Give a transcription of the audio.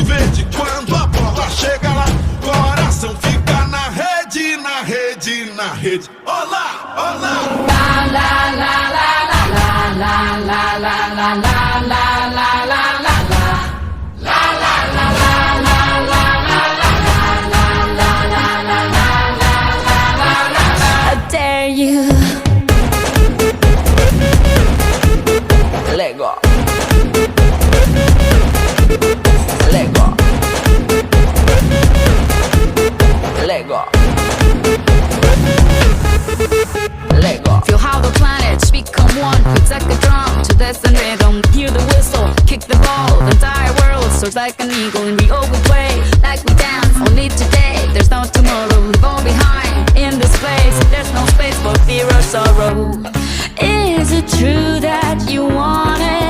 monte verde. Quando a bola chega lá, coração fica na rede, na rede, na rede. Olá, olá. La la la la la la la la la la la la la la la. You Lego Lego Lego Lego. Feel how the planets become one. It's like a drum to dance and rhythm. Hear the whistle, kick the ball. The entire world soars like an eagle, and we always play like we dance. Only today, there's no tomorrow. Leave all behind in this place. There's no space for fear or sorrow. Is it true that you want it?